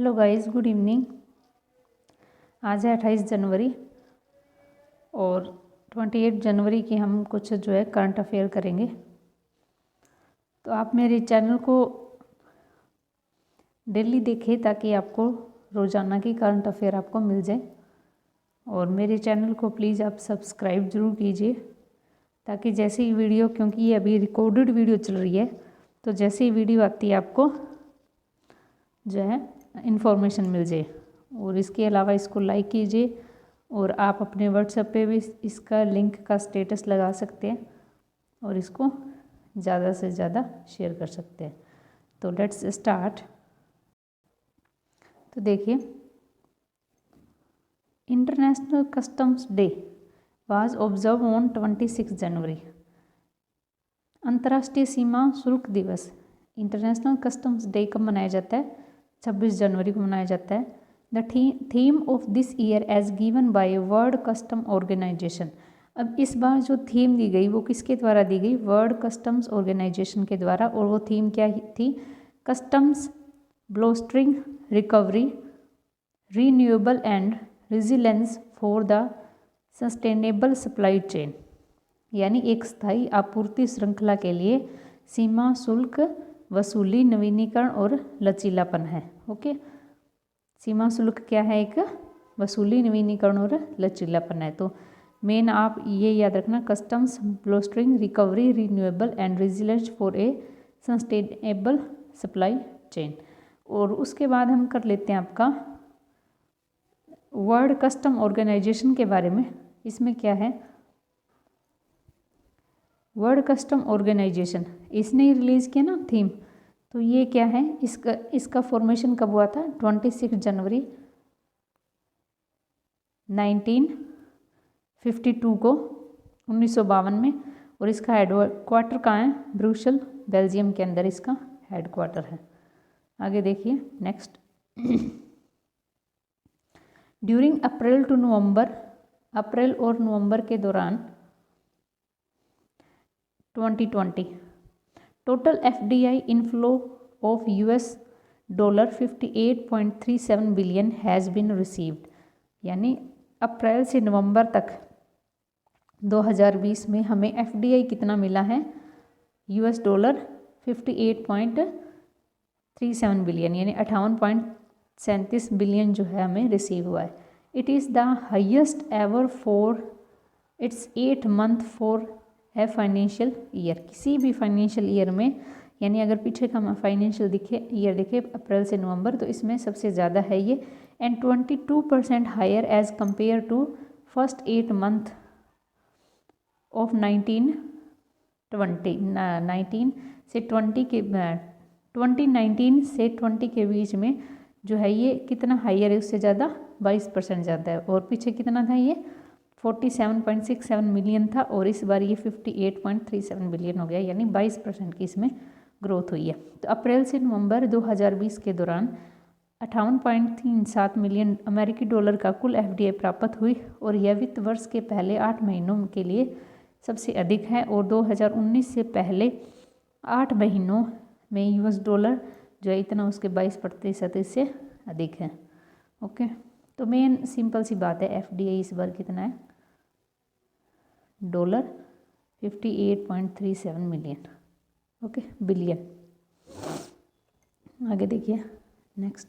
Hello guys, good evening. आज है 28 जनवरी और 28 जनवरी की हम कुछ जो है करंट अफेयर करेंगे। तो आप मेरे चैनल को डेली देखें ताकि आपको रोज़ाना की करंट अफेयर आपको मिल जाए। और मेरे चैनल को प्लीज़ आप सब्सक्राइब ज़रूर कीजिए ताकि जैसे ही वीडियो, क्योंकि ये अभी रिकॉर्डेड वीडियो चल रही है, तो जैसे ही वीडियो आती है आपको जो है इन्फॉर्मेशन मिल जाए। और इसके अलावा इसको लाइक कीजिए और आप अपने व्हाट्सएप पे भी इसका लिंक का स्टेटस लगा सकते हैं और इसको ज़्यादा से ज़्यादा शेयर कर सकते हैं। तो लेट्स स्टार्ट। तो देखिए, international customs day was observe on 26 जनवरी। अंतर्राष्ट्रीय सीमा शुल्क दिवस इंटरनेशनल कस्टम्स डे कब मनाया जाता है? 26 जनवरी को मनाया जाता है। The theme of this year as given by World Custom Organisation. अब इस बार जो थीम दी गई वो किसके द्वारा दी गई? वर्ल्ड कस्टम्स ऑर्गेनाइजेशन के द्वारा। और वो थीम क्या थी? Customs bolstering recovery renewable and resilience for the sustainable supply chain, यानी एक स्थायी आपूर्ति श्रृंखला के लिए सीमा शुल्क वसूली, नवीनीकरण और लचीलापन है। ओके, सीमा शुल्क क्या है? एक वसूली, नवीनीकरण और लचीलापन है। तो मेन आप ये याद रखना, customs bolstering recovery renewable and resilience for a sustainable supply chain. और उसके बाद हम कर लेते हैं आपका वर्ल्ड कस्टम ऑर्गेनाइजेशन के बारे में। इसमें क्या है? वर्ल्ड कस्टम ऑर्गेनाइजेशन इसने ही रिलीज़ किया ना थीम। तो ये क्या है? इसका फॉर्मेशन कब हुआ था? 26 जनवरी 1952 को, 1952 में। और इसका हेडक्वार्टर कहाँ है? ब्रुसेल, बेल्जियम के अंदर इसका हेडक्वार्टर है। आगे देखिए next. During April to November, April और नवंबर के दौरान 2020 total FDI inflow of $58.37 billion has been received. यानी अप्रैल से नवंबर तक 2020 में हमें FDI कितना मिला है? $58.37 बिलियन, यानी 58.37 बिलियन जो है हमें रिसीव हुआ है। It is the highest ever for its 8 month for है फाइनेंशियल ईयर। किसी भी फाइनेंशियल ईयर में, यानी अगर पीछे का फाइनेंशियल ईयर देखे अप्रैल से नवंबर, तो इसमें सबसे ज़्यादा है ये। And 22% higher as compared to first 8 month of 2019 से 20 के बीच में जो है ये कितना हायर है? उससे ज़्यादा 22% ज़्यादा है। और पीछे कितना था? ये 47.67 मिलियन था और इस बार ये 58.37 बिलियन हो गया, यानी 22% की इसमें ग्रोथ हुई है। तो अप्रैल से नवंबर 2020 के दौरान 58.37 मिलियन अमेरिकी डॉलर का कुल FDI प्राप्त हुई और यह वित्त वर्ष के पहले 8 महीनों के लिए सबसे अधिक है। और 2019 से पहले 8 महीनों में US डॉलर जो है इतना उसके 22% इससे अधिक है। ओके, तो मेन सिंपल सी बात है, FDI इस बार कितना है? $58.37 मिलियन। Okay, billion. आगे देखिए next.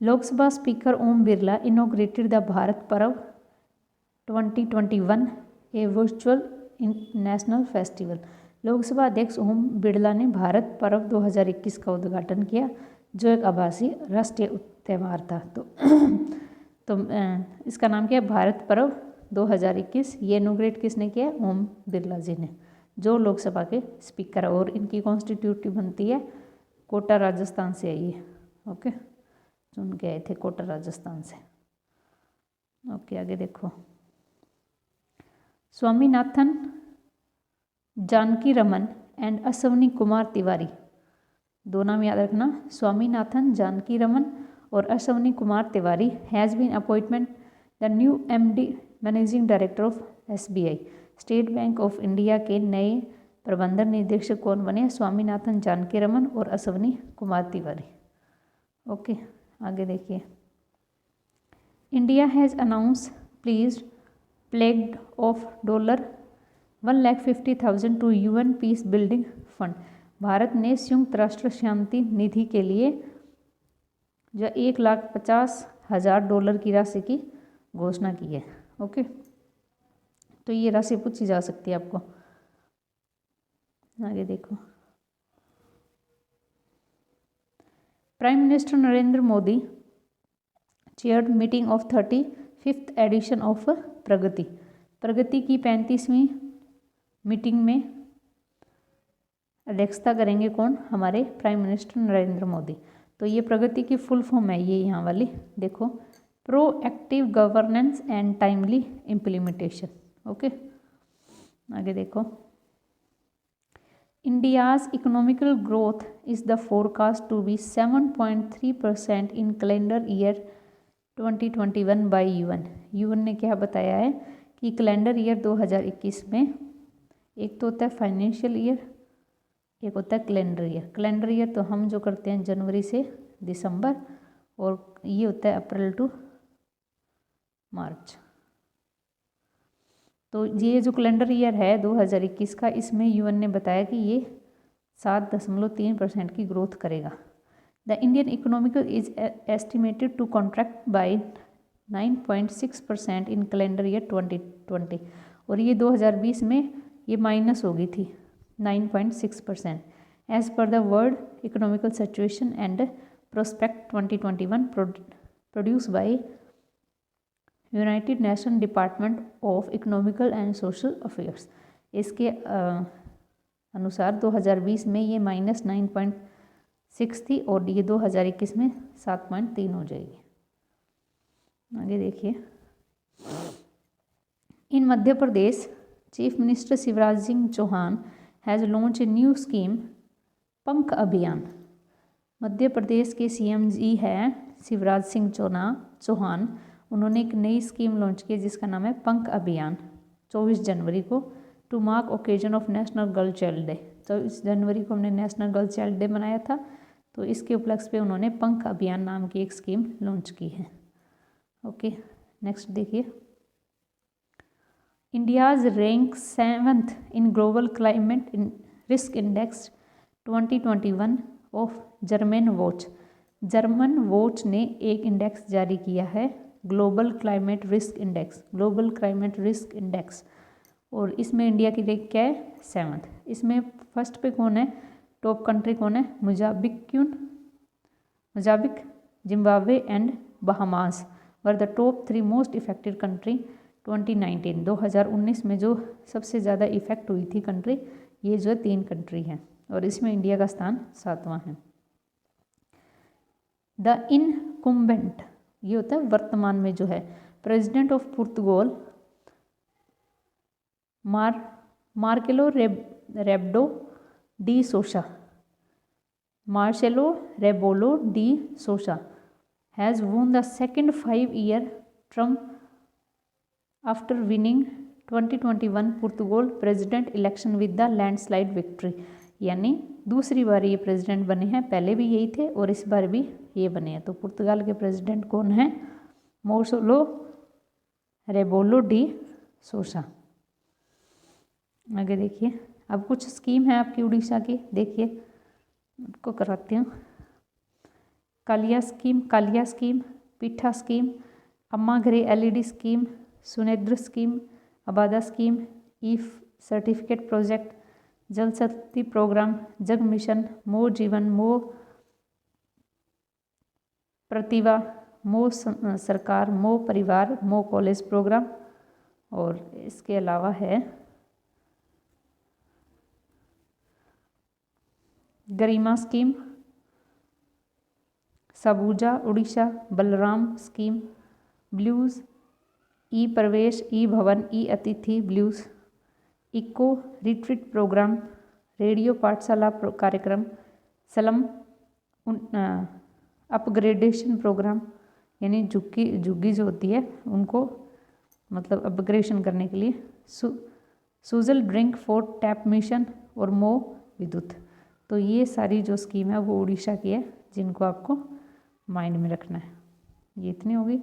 Lok Sabha speaker Om Birla inaugurated the Bharat Parv 2021 a virtual national festival. Lok Sabha अध्यक्ष ओम बिरला ने भारत पर्व 2021 का उद्घाटन किया, जो एक आभासी राष्ट्रीय त्यौहार था। तो इसका नाम क्या है? भारत पर्व 2021। ये इनॉग्रेट किसने किया? ओम बिरला जी ने, जो लोकसभा के स्पीकर है। और इनकी कॉन्स्टिट्यूटिव बनती है कोटा, राजस्थान से आई है। ओके, चुन के आए थे कोटा, राजस्थान से। ओके, आगे देखो। स्वामीनाथन जानकी रमन एंड अश्वनी कुमार तिवारी, दो नाम याद रखना, स्वामीनाथन जानकी रमन और Ashwani Kumar Tiwari has been appointment the new MD managing director of SBI State Bank of India के नए प्रबंधन निदेशक कौन बने? स्वामीनाथन जानकी रमन और अश्वनी कुमार तिवारी। ओके, आगे देखिए। India has announce please pledged of $1,50,000 to UN peace building fund. Bharat ने संयुक्त राष्ट्र शांति निधि के लिए जो $1,50,000 की राशि की घोषणा की है। ओके, तो ये राशि पूछी जा सकती है आपको। आगे देखो। Prime minister Narendra Modi chaired meeting of 35th edition of Pragati. Pragati की 35वीं मीटिंग में अध्यक्षता करेंगे कौन? हमारे प्राइम मिनिस्टर नरेंद्र मोदी। तो ये प्रगति की फुल फॉर्म है, ये यहाँ वाली देखो, proactive governance and timely implementation. Okay, आगे देखो। India's economical growth is the forecast to be 7.3% in calendar year 2021 by UN। UN ने क्या बताया है कि कैलेंडर ईयर 2021 में, एक तो होता है फाइनेंशियल ईयर, एक होता है कैलेंडर ईयर। कैलेंडर ईयर तो हम जो करते हैं जनवरी से दिसंबर, और ये होता है अप्रैल टू मार्च। तो ये जो कैलेंडर ईयर है 2021 का, इसमें UN ने बताया कि ये 7.3% की ग्रोथ करेगा। The Indian economical is estimated to contract by 9.6% in calendar year 2020। और ये 2020 में ये माइनस हो गई थी 9.6%। As per the world economical situation and prospect 2021 produce by United Nation department of economical and social affairs. इसके अनुसार 2020 में ये -9.6 थी और ये 2021 में 7.3 हो जाएगी। आगे देखिए। In Madhya Pradesh chief minister Shivraj Singh Chauhan has launch a new scheme Pankh Abhiyan. Madhya Pradesh के CM जी हैं शिवराज सिंह चौहान, उन्होंने एक नई स्कीम लॉन्च की जिसका नाम है पंख अभियान। 24 जनवरी को to mark occasion of national girl child day. 24 जनवरी को हमने नेशनल गर्ल चाइल्ड डे मनाया था, तो इसके उपलक्ष्य पे उन्होंने पंख अभियान नाम की एक स्कीम लॉन्च की है। ओके, नेक्स्ट देखिए। India's rank 7th in global climate risk index 2021 of German watch. German watch ने एक इंडेक्स जारी किया है, global climate risk index, global climate risk index, और इसमें इंडिया की रैंक क्या है? 7th। इसमें फर्स्ट पे कौन है? टॉप कंट्री कौन है? Mozambique, Zimbabwe and Bahamas were the top 3 most affected country 2019। 2019 में जो सबसे ज़्यादा इफेक्ट हुई थी कंट्री, ये जो 3 कंट्री हैं, और इसमें इंडिया का स्थान 7वां है। द इनकुम्बेंट, ये होता है वर्तमान में जो है, president of Portugal Marcelo Rebelo de Sousa, Marcelo Rebelo de Sousa has won the second 5-year term after winning 2021 Portugal president election with the landslide victory. यानी दूसरी बार ये प्रेसिडेंट बने हैं, पहले भी यही थे और इस बार भी ये बने हैं। तो पुर्तगाल के प्रेसिडेंट कौन हैं? Marcelo Rebelo de Sousa. आगे देखिए। अब कुछ स्कीम है आपकी उड़ीसा की, देखिए आपको कराती हूँ। कालिया स्कीम, पीठा scheme, Ama Ghare LED scheme, सुनेद्र scheme, Abadha scheme, e certificate project, Jal Shakti programme, जग मिशन, मोर जीवन, मोर प्रतिभा, मोर सरकार, मोर परिवार, मोर कॉलेज प्रोग्राम, और इसके अलावा है Garima scheme, Sabuja Orissa, Balaram scheme, blues, e Pravesh, e Bhavan, e Atithi blues, eco retreat programme, radio Pathshala कार्यक्रम, स्लम अपग्रेडेशन प्रोग्राम, यानी झुग्गी जो होती है उनको मतलब अपग्रेडेशन करने के लिए, Sujal drink for tap mission और मो विद्युत। तो ये सारी जो स्कीम है वो उड़ीसा की है, जिनको आपको माइंड में रखना है। ये इतनी होगी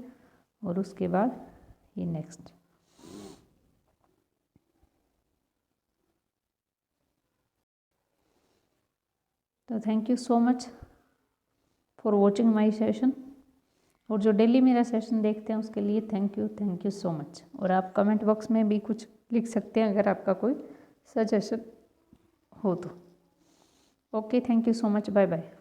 और उसके बाद ये नेक्स्ट। तो thank you so much for watching my session. और जो डेली मेरा सेशन देखते हैं उसके लिए थैंक यू सो मच। और आप कमेंट बॉक्स में भी कुछ लिख सकते हैं अगर आपका कोई सजेशन हो तो। Okay, thank you so much, bye bye.